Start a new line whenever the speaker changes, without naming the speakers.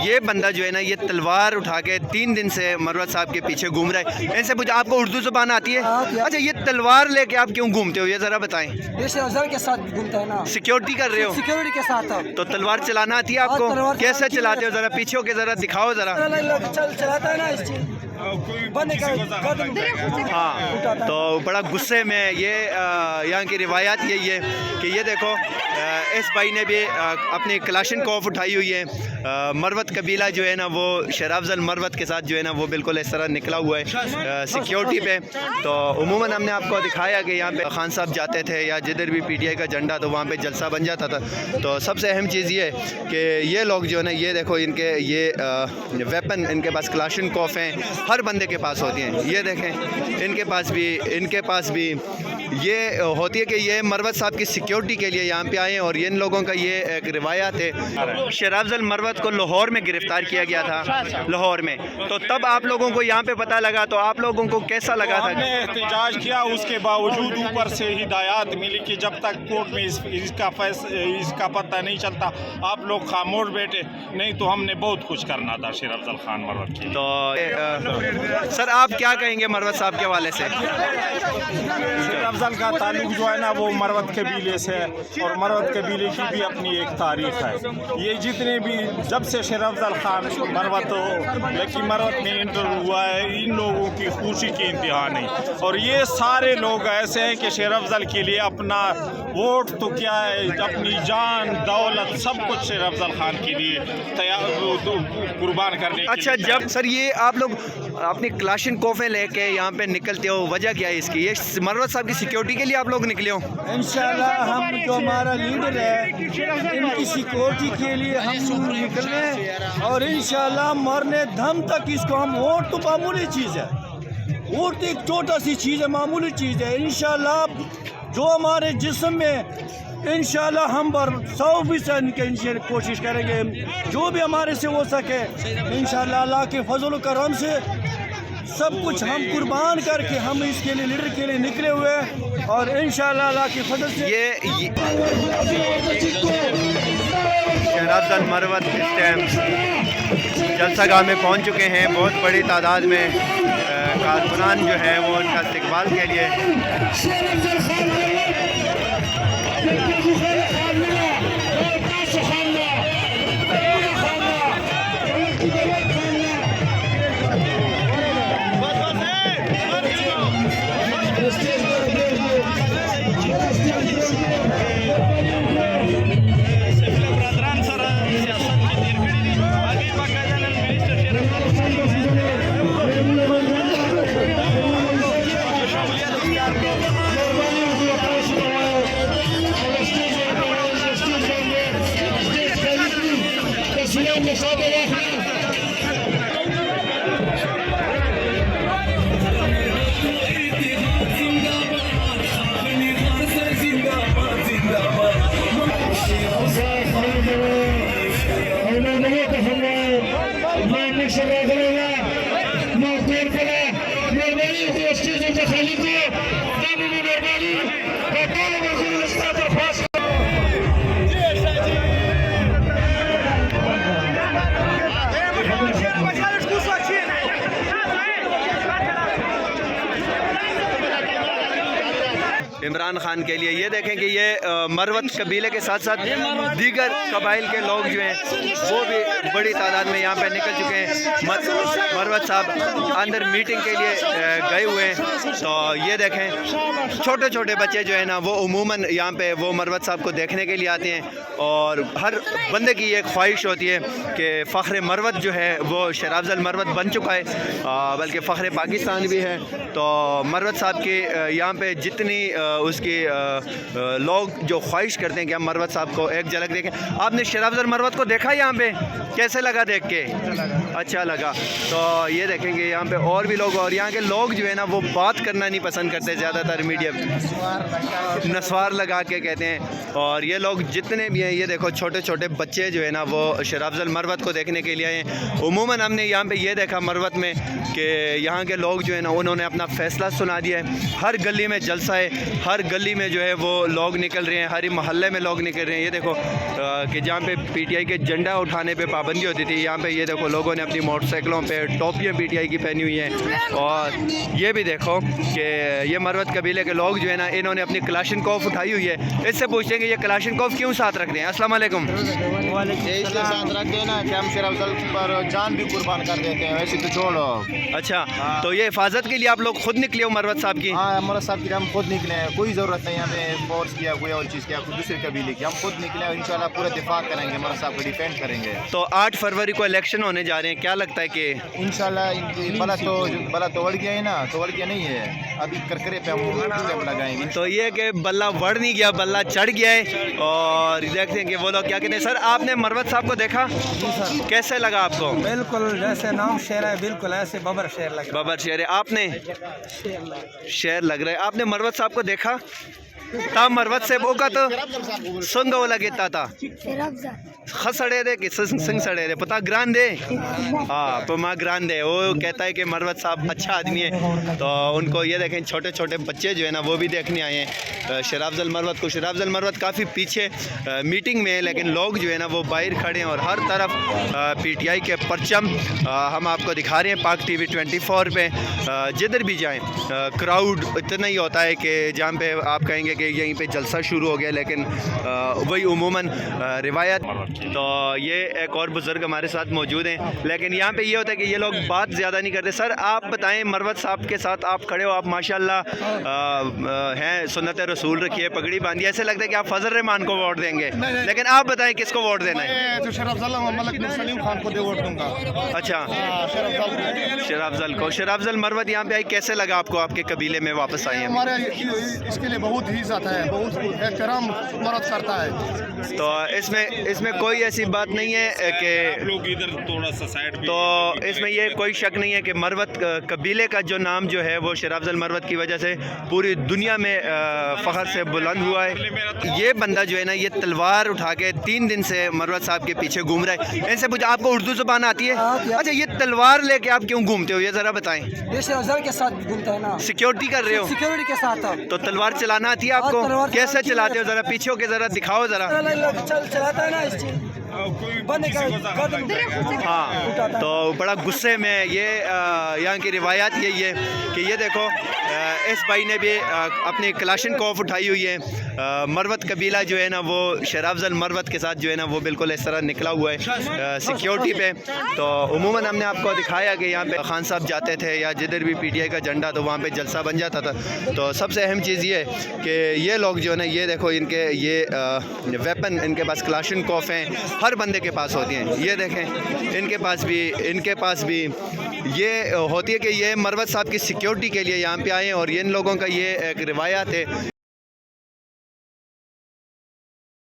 ये बंदा जो है ना ये तलवार उठा के 3 दिन से मरवत साहब के पीछे घूम रहा है। इनसे पूछा आपको उर्दू ज़ुबान आती है? अच्छा, ये तलवार लेके आप क्यों घूमते हो, ये ज़रा बताएं।
ये शेरअफ़ज़ल के साथ घूमता है ना,
सिक्योरिटी कर रहे हो?
सिक्योरिटी के साथ।
तो तलवार चलाना आती है आपको? कैसे चलाते हो, ज़रा पीछे होके ज़रा दिखाओ ज़रा।
चलाता है ना इस चीज़।
हाँ, तो बड़ा गुस्से में ये यहाँ की रिवायात यही है कि ये देखो इस भाई ने भी अपनी कलाशनकोफ उठाई हुई है। मरवत कबीला जो है ना वो शेरअफ़ज़ल मरवत के साथ जो है ना वो बिल्कुल इस तरह निकला हुआ है सिक्योरिटी पे। तो उमूमन हमने आपको दिखाया कि यहाँ पे खान साहब जाते थे या जिधर भी PTI का झंडा तो वहाँ पे जलसा बन जाता था। तो सबसे अहम चीज़ ये है कि ये लोग जो है ना ये देखो इनके ये वेपन, इनके पास कलाशनकोफ हैं, हर बंदे के पास होती हैं। ये देखें इनके पास भी ये होती है कि ये मरवत साहब की सिक्योरिटी के लिए यहाँ पे आए हैं। और इन लोगों का ये एक रिवायत है। शेरअफ़ज़ल मरवत को लाहौर में गिरफ़्तार किया गया था, लाहौर में। तो तब आप लोगों को यहाँ पे पता लगा तो आप लोगों को कैसा लगा था?
हमने एहतजाज किया, उसके बावजूद ऊपर से हिदायत मिली कि जब तक कोर्ट में इसका पता नहीं चलता आप लोग खामोश बैठे, नहीं तो हमने बहुत कुछ करना था शेरअफ़ज़ल खान मरवत की।
तो सर आप क्या कहेंगे मरवत साहब के हवाले से?
शेरअफ़ज़ल का ताल्लुक जो है ना वो मरवत कबीले से, और मरवत कबीले की भी अपनी एक तारीख है। ये जितने भी जब से शेरअफ़ज़ल खान मरवत लेकिन मरवत में इंटर हुआ है, इन लोगों की खुशी की इंतहा नहीं। और ये सारे लोग ऐसे हैं कि शेरअफ़ज़ल के लिए अपना वोट तो क्या है, अपनी जान दौलत सब कुछ शेरअफ़ज़ल खान के लिए तैयार कुर्बान करने।
अच्छा, जब सर ये आप लोग अपनी कलाशनकोफें लेके यहाँ पे निकलते हो, वजह क्या है इसकी? ये मरवत साहब की सिक्योरिटी के लिए आप लोग निकले हो?
इंशाल्लाह हम जो हमारा लीडर है इनकी सिक्योरिटी के लिए हम निकल रहे हैं। और इंशाल्लाह मरने दम तक इसको हम, वोट तो मामूली चीज़ है, वोट तो एक छोटा सी चीज़ है, मामूली चीज़ है। इंशाल्लाह जो हमारे जिस्म में इंशाल्लाह हम 100% कोशिश करेंगे, जो भी हमारे से हो सके इंशाल्लाह अल्लाह के फजल करम से सब कुछ हम कुर्बान करके हम इसके लिए लीडर के लिए निकले हुए हैं। और इंशाल्लाह अल्लाह के फजल से
ये शेरअफ़ज़ल मरवत इस टाइम जलसागाह में पहुंच चुके हैं। बहुत बड़ी तादाद में कारकुनान जो है वो उनका इस्तकबाल के लिए इमरान खान के लिए। ये देखें कि ये मरवत कबीले के साथ साथ दीगर कबाइल के लोग जो हैं वो भी बड़ी तादाद में यहाँ पे निकल चुके हैं। मरवत साहब अंदर मीटिंग के लिए गए हुए हैं। तो ये देखें छोटे छोटे बच्चे जो है ना वो उमूमन यहाँ पे वो मरवत साहब को देखने के लिए आते हैं। और हर बंदे की एक ख्वाहिश होती है कि फ़ख्र मरवत जो है वो शेरअफ़ज़ल मरवत बन चुका है, बल्कि फ़ख्र पाकिस्तान भी है। तो मरवत साहब की यहाँ पे जितनी उसकी लोग जो ख्वाहिश करते हैं कि हम मरवत साहब को एक झलक देखें। आपने शेरअफ़ज़ल मरवत को देखा यहाँ पे, कैसे लगा देख के? अच्छा लगा। तो ये देखेंगे यहाँ पे और भी लोग, और यहाँ के लोग जो है ना वो बात करना नहीं पसंद करते ज़्यादातर, मीडिया नस्वार लगा के कहते हैं। और ये लोग जितने भी हैं, ये देखो छोटे छोटे बच्चे जो है ना वो शेरअफ़ज़ल मरवत को देखने के लिए आए हैं। उमूमन हमने यहाँ पे ये देखा मरवत में कि यहाँ के लोग जो है ना उन्होंने अपना फ़ैसला सुना दिया है। हर गली में जलसा है, हर गली में जो है वो लोग निकल रहे हैं, हर मोहल्ले में लोग निकल रहे हैं। ये देखो कि जहाँ पे पीटीआई के झंडा उठाने पे पाबंदी होती थी, यहाँ पे ये देखो लोगों ने अपनी मोटरसाइकिलों पे टोपियाँ पीटीआई की पहनी हुई हैं। और ये भी देखो कि ये मरवत कबीले के लोग जो है ना, इन्होंने अपनी कलाशनकोफ उठाई हुई है। इससे पूछते हैं कि ये कलाशनकोफ क्यों साथ रख रहे हैं। अस्सलाम वालेकुम।
इसलिए साथ रख देना कि हम शेर अफजल पर जान भी कुर्बान कर देते हैं, वैसे तो छोड़ो।
अच्छा, तो ये हिफाजत के लिए आप लोग खुद निकले हो मरवत साहब की?
हाँ, मरवत साहब की हम खुद निकले हैं, कोई ज़रूरत नहीं हमें फोर्स किया कोई और चीज़ किया कोई दूसरे कबीले की, हम खुद निकले हैं। इंशाल्लाह पूरा दिफा करेंगे, मरवत साहब को डिफेंड करेंगे।
तो 8 फरवरी को इलेक्शन होने जा रहे हैं, क्या लगता है कि
इंशाल्लाह इनकी बला तो बढ़ गया है ना, तो बढ़ गया नहीं है, अभी करकरे पे हम लगाएंगे।
तो ये कि बल्ला बढ़ नहीं गया, बल्ला चढ़ गया है। और देखते हैं कि वो लोग क्या कहते हैं। सर, आपने मरवत साहब को देखा, कैसे लगा आपको?
बिल्कुल जैसे नाम शेर है, बिल्कुल ऐसे बबर शेर लगे।
बबर शेर है, आपने शेर लग रहा है। आपने मरवत साहब को देखा? ता मरवत से वो का तो संग वो लगता था खसड़े दे कि सिंग सड़े दे पता ग्रान दे। हाँ, पमा ग्रान दे। वो कहता है कि मरवत साहब अच्छा आदमी है। तो उनको ये देखें, छोटे छोटे बच्चे जो है ना वो भी देखने आए हैं शेर अफजल मरवत को। शेर अफजल मरवत काफ़ी पीछे मीटिंग में है, लेकिन लोग जो है ना वो बाहर खड़े हैं और हर तरफ पीटीआई के परचम हम आपको दिखा रहे हैं पाक टीवी 24 पे। जिधर भी जाएँ क्राउड इतना ही होता है कि जहाँ पे आप कहेंगे कि यहीं पे जलसा शुरू हो गया, लेकिन वही उमूमन रिवायत। तो ये एक और बुज़ुर्ग हमारे साथ मौजूद हैं, लेकिन यहाँ पे ये होता है कि ये लोग बात ज़्यादा नहीं करते। सर, आप बताएं, मरवत साहब के साथ आप खड़े हो, आप माशाल्लाह हैं, सुन्नत रसूल रखिए, पगड़ी बांधी, ऐसे लगता है कि आप फजल रहमान को वोट देंगे, लेकिन आप बताएं किसको वोट देना है?
तो शेर अफजल मलिक बिन सलीम खान को वोट दूंगा।
अच्छा, शेर अफजल को। शेर अफजल मरवत यहाँ पे आई, कैसे लगा आपको? आपके कबीले में वापस आए हैं?
हमारे इसके लिए बहुत ही इज्जत है, बहुत एहतराम मरद करता है।
तो इसमें कोई ऐसी बात नहीं है कि
लोग इधर थोड़ा सा साइड भी,
तो इसमें ये कोई शक नहीं है कि मरवत कबीले का जो नाम जो है वो शेर अफजल मरवत की वजह से पूरी दुनिया में फ़ख्र से बुलंद हुआ है। ये बंदा जो है ना, ये तलवार उठा के 3 दिन से मरवत साहब के पीछे घूम रहा है। इनसे पूछा, आपको उर्दू ज़ुबान आती है? अच्छा, ये तलवार लेके आप क्यों घूमते हो, ये ज़रा बताएं।
ये शेर अफजल के साथ घूमता है ना,
सिक्योरिटी कर रहे हो?
सिक्योरिटी के साथ।
तो तलवार चलाना आती है आपको?
तलवार
कैसे चलाते हो, ज़रा पीछे होके ज़रा दिखाओ ज़रा।
चलाता है ना,
हाँ, तो बड़ा गुस्से में ये यहाँ की रिवायत यही है कि ये देखो इस भाई ने भी अपनी कलाशनकोफ उठाई हुई है। मरवत कबीला जो है ना वो शेर अफजल मरवत के साथ जो है ना वो बिल्कुल इस तरह निकला हुआ है सिक्योरिटी पे। तो उमूमन हमने आपको दिखाया कि यहाँ पे खान साहब जाते थे या जिधर भी पीटीआई का झंडा तो वहाँ पे जलसा बन जाता था। तो सबसे अहम चीज़ ये है कि ये लोग जो है ना, ये देखो इनके ये वेपन, इनके पास कलाशनकोफ हैं, हर बंदे के पास होती हैं। ये देखें, इनके पास भी ये होती है कि ये मरवत साहब की सिक्योरिटी के लिए यहाँ पे आए हैं और इन लोगों का ये एक रिवायत है।